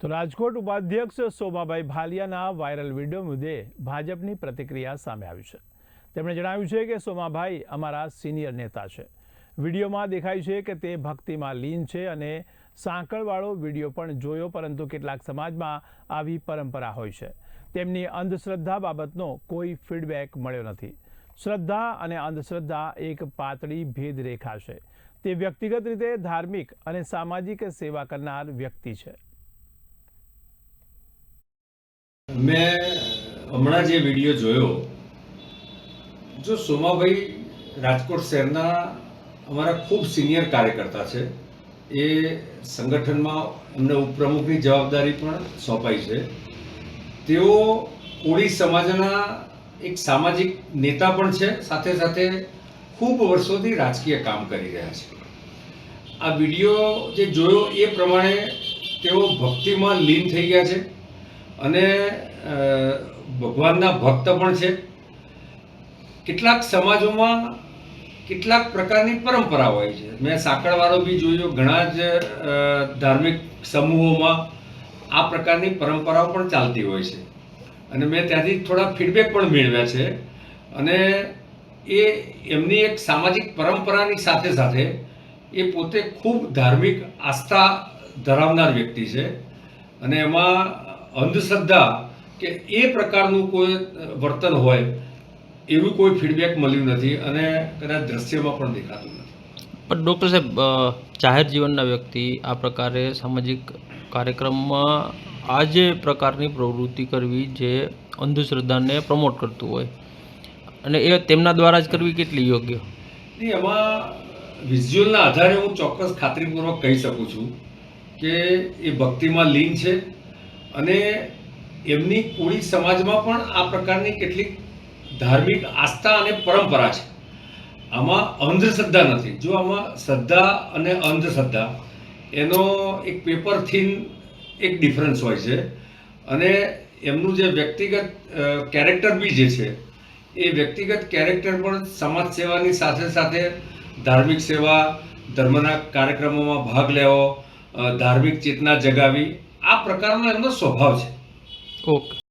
તો રાજકોટ ઉપાધ્યક્ષ શોભાભાઈ ભાલિયાના viral video મુદ્દે ભાજપની પ્રતિક્રિયા સામે આવી છે। તેમણે જણાવ્યું છે કે શોભાભાઈ અમારા સિનિયર નેતા છે। વિડીયોમાં દેખાય છે કે તે ભક્તિમાં લીન છે અને સાંકળવાળો વિડીયો પણ જોયો, પરંતુ કેટલાક સમાજમાં આવી પરંપરા હોય છે। તેમની અંધશ્રદ્ધા બાબતનો કોઈ ફીડબેક મળ્યો નથી। શ્રદ્ધા અને અંધશ્રદ્ધા એક પાતળી ભેદરેખા છે। તે વ્યક્તિગત રીતે ધાર્મિક અને સામાજિક સેવા કરનાર વ્યક્તિ છે। મેં હમણાં જે વિડીયો જોયો, જો સોમાભાઈ રાજકોટ શહેરના અમારા ખૂબ સિનિયર કાર્યકર્તા છે। એ સંગઠનમાં એમને ઉપપ્રમુખની જવાબદારી પણ સોંપાઈ છે। તેઓ કોળી સમાજના એક સામાજિક નેતા પણ છે, સાથે સાથે ખૂબ વર્ષોથી રાજકીય કામ કરી રહ્યા છે। આ વિડીયો જે જોયો એ પ્રમાણે તેઓ ભક્તિમાં લીન થઈ ગયા છે અને ભગવાનના ભક્ત પણ છે। કેટલાક સમાજોમાં કેટલાક પ્રકારની પરંપરા હોય છે। મેં સાંકળવાળો બી જોયો, ઘણા જ ધાર્મિક સમૂહોમાં આ પ્રકારની પરંપરાઓ પણ ચાલતી હોય છે અને મેં ત્યાંથી થોડા ફીડબેક પણ મેળવ્યા છે અને એ એમની એક સામાજિક પરંપરાની સાથે સાથે એ પોતે ખૂબ ધાર્મિક આસ્થા ધરાવનાર વ્યક્તિ છે અને એમાં અંધશ્રદ્ધા કે એ પ્રકારનું કોઈ વર્તન હોય એવું કોઈ ફીડબેક મળ્યું નથી અને કદાચ દ્રશ્યમાં પણ દેખાતું નથી। પણ ડૉક્ટર સાહેબ, જાહેર જીવનના વ્યક્તિ આ પ્રકારે સામાજિક કાર્યક્રમમાં આ જે પ્રકારની પ્રવૃત્તિ કરવી જે અંધશ્રદ્ધાને પ્રમોટ કરતું હોય અને એ તેમના દ્વારા જ કરવી કેટલી યોગ્ય? એમાં વિઝ્યુઅલના આધારે હું ચોક્કસ ખાતરીપૂર્વક કહી શકું છું કે એ ભક્તિમાં લીન છે અને એમની કોળી સમાજમાં પણ આ પ્રકારની કેટલીક ધાર્મિક આસ્થા અને પરંપરા છે। આમાં અંધશ્રદ્ધા નથી। જો આમાં શ્રદ્ધા અને અંધશ્રદ્ધા એનો એક પેપર થીન એક ડિફરન્સ હોય છે અને એમનું જે વ્યક્તિગત કેરેક્ટર બી જે છે એ વ્યક્તિગત કેરેક્ટર પણ સમાજ સેવાની સાથે સાથે ધાર્મિક સેવા, ધર્મના કાર્યક્રમોમાં ભાગ લેવો, ધાર્મિક ચેતના જગાવી, આ પ્રકારનો એમનો સ્વભાવ છે। ઓકે।